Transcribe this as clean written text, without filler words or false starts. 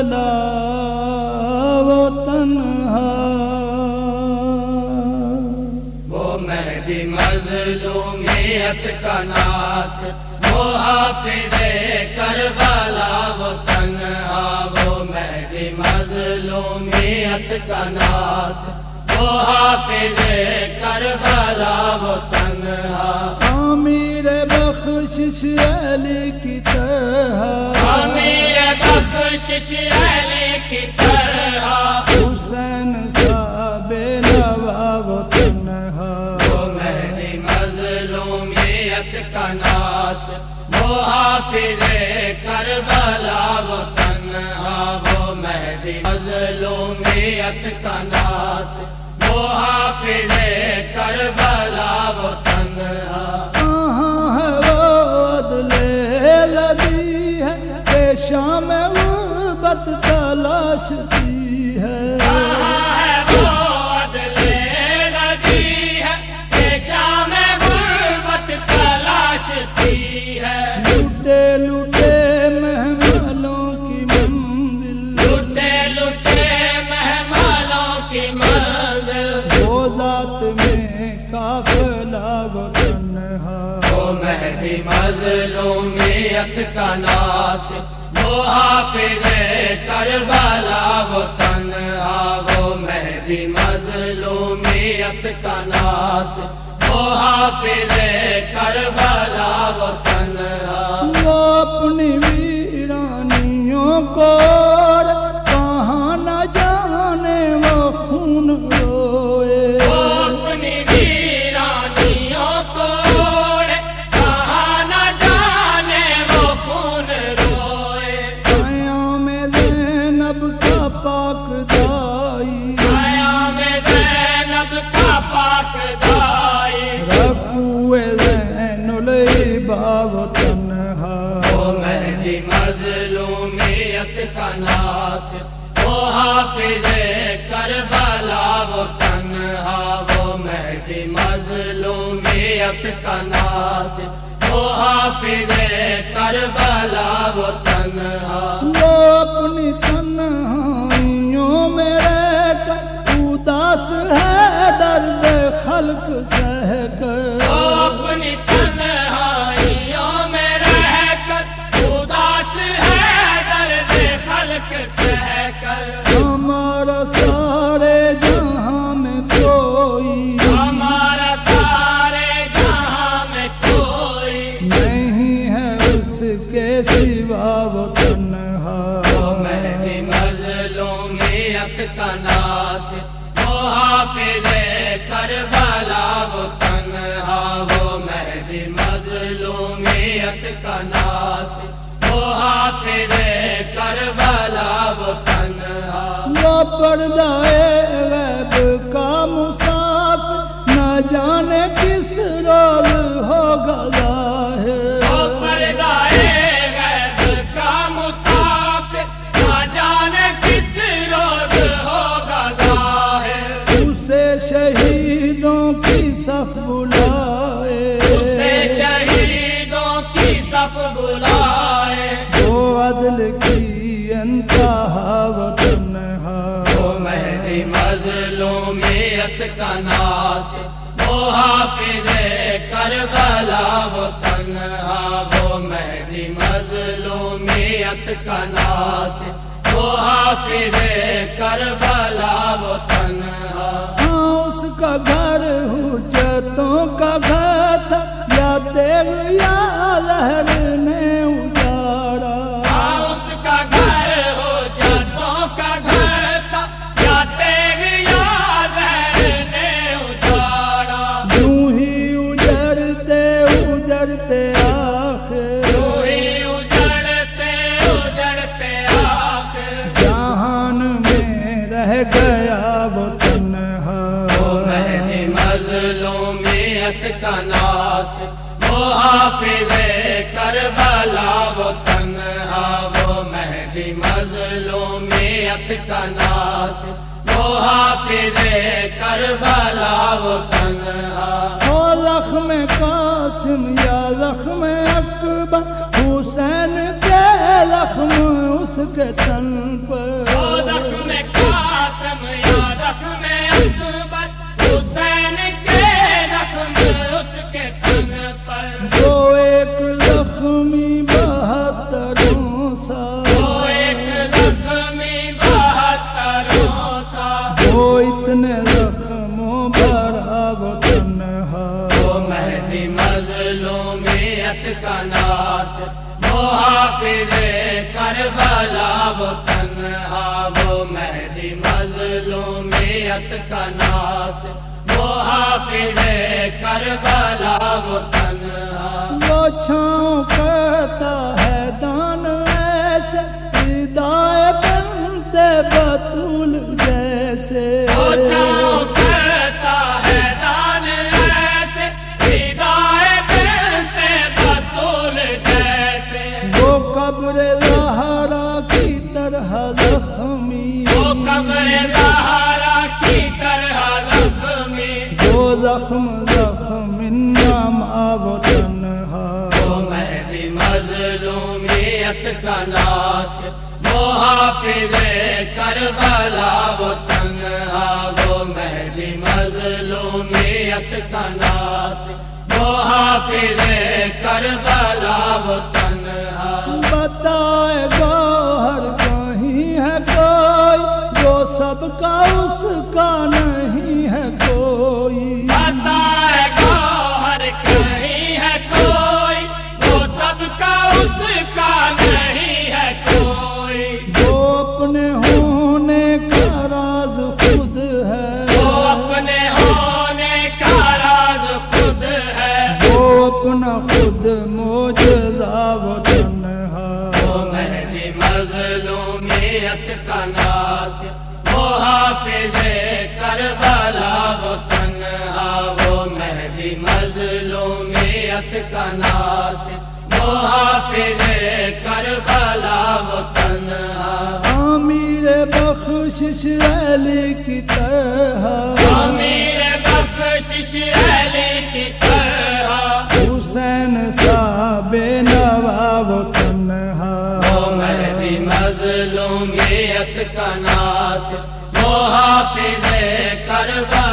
کربلا وہ تنہا، وہ مہدی مظلومیت کا ناصر، وہ حافظ کربلا وہ تنہا، وہ مہدی مظلومیت کا ناصر، وہ حافظ کربلا وہ تنہا، امیر بخشش علی کی طرح، امیر بخشش علی کی طرح، حسین صاحب نوا وہ تنہا، وہ مہدی مظلومیت کا ناصر، وہ حافظ کربلا وہ تنہا، وہ مہدی مظلومیت کا ناصر، وہ حافظ کربلا وہ تنہا، کہاں ہے وہ عدل لدی ہے کہ شام غربت تلاشتی ہے، کہاں ہے وہ عدل رضی ہے کہ شام غربت تلاشتی ہے، لٹے لٹے مہمانوں کی منزل، لٹے لٹے مہمانوں کی منزل، وہ ذات میں قافلہ وہ تنہا، وہ مہدی مظلومیت کا ناصر، وہ حافظ کربلا وہ تنہا، وہ مہدی مظلومیت کا ناصر، وہ حافظ کربلا وہ تنہا، وہ اپنی ویرانیوں کو کہاں نہ جانے وہ خون روئے، وہ اپنی ویرانیوں کو کہاں نہ جانے وہ خون روئے، قیام زینب کا پاک دائی، قیام زینب کا پاک دائی، رکوع زین العبا وہ تنہا، وہ مہدی مظلومیت کا ناصر، وہ حافظ کربلا وہ تنہا، وہ مہدی مظلومیت کا ناصر، وہ حافظ کربلا وہ تنہا، وہ اپنی تنہائیوں میں رہ کر اداس ہے درد خلق سہ کر، وہ اپنی تنہائیوں میں رہ کر اداس ہے درد خلق سہ کر، ہمارا سارے جہاں میں کوئی ہمارا سارے جہاں میں کوئی نہیں ہے اس کے سوا وہ تنہا، وہ مہدی مظلومیت کا ناصر، وہ حافظ کربلا وہ تنہا، وہ مہدی مظلومیت کا ناصر، وہ حافظ کربلا وہ تنہا، وہ پردہ غیب کا مسافر نہ جانے کس روز ہوگا ظاہر، وہ پردہ غیب کا مسافر نہ جانے کس روز ہوگا ظاہر، اسے شہیدوں کی صف بلائے، اسے شہیدوں کی صف بلائے، وہ عدل کی انتہا وہ تنہا، وہ مہدی مظلومیت کا ناصر، وہ حافظ کربلا وہ تنہا، وہ مہدی مظلومیت کا ناصر، وہ حافظ کربلا وہ تنہا، ہاں اس کا گھر حجتوں کا گھر تھا یا تیغ یا لہر نے اجاڑا، اس کا گھر ہو جٹوں کا گھر تھا یا تیغ یا زہر نے اجاڑا، یوں ہی اجڑتے اجڑتے آخر یوں ہی اجڑتے اجڑتے آخر، جہان میں رہ گیا وہ تنہا، وہ مہدی مظلومیت کا ناصر، وہ حافظ کربلا وہ تنہا، وہ مہدی مظلومیت کا ناصر، وہ حافظ کربلا وہ تنہا، او زخم قاسم یا زخم اکبر حسین کے زخم اس کے تن پر، او زخم قاسم یا زخم اکبر، حسین کے زخم اس کے تن پر، جو ایک زخمی 72 سا، وہ ایک زخمی 72 سا، وہ اتنے زخموں بھرا وہ تنہا، وہ مہدی مظلومیت کا ناصر، وہ حافظ کربلا وہ تنہا، وہ مہدی مظلومیت کا ناصر، وہ حافظ کربلا وہ تنہا، وہ چھاؤں کرتا ہے دان ایسے ردائے بنتے بطول جیسے، وہ چھاؤں کرتا ہے دان ایسے ردائے بنتے بطول جیسے، وہ قبر زہرا کی طرح زخمی، وہ قبر زہرا کی طرح زخمی، وہ زخم زخم انما وہ تنہا، وہ مہدی مظلومیت کا ناصر، وہ حافظ کربلا وہ تنہا، وہ مہدی مظلومیت کا ناصر، وہ حافظ کربلا وہ تنہا، بتائے گوہر کہیں ہے کوئی جو سب کا اس کا نہیں ہے کوئی، بتائے گوہر کہیں ہے کوئی، وہ سب کا اس کا نہیں ہے کوئی، جو اپنے ہونے کا راز خود ہے، وہ اپنے ہونے کا راز خود ہے، وہ اپنا خود معجزہ وہ تنہا، وہ مہدی مظلومیت کا ناصر، وہ حافظ کربلا وہ تنہا، وہ مہدی مظلومیت کا ناصر، وہ حافظ کربلا وہ تنہا، امیر بخشش علی کی طرح، امیر بخشش علی کی طرح، حسین سا بے نوا وہ تنہا، وہ مہدی مظلومیت کا ناصر، وہ حافظ کربلا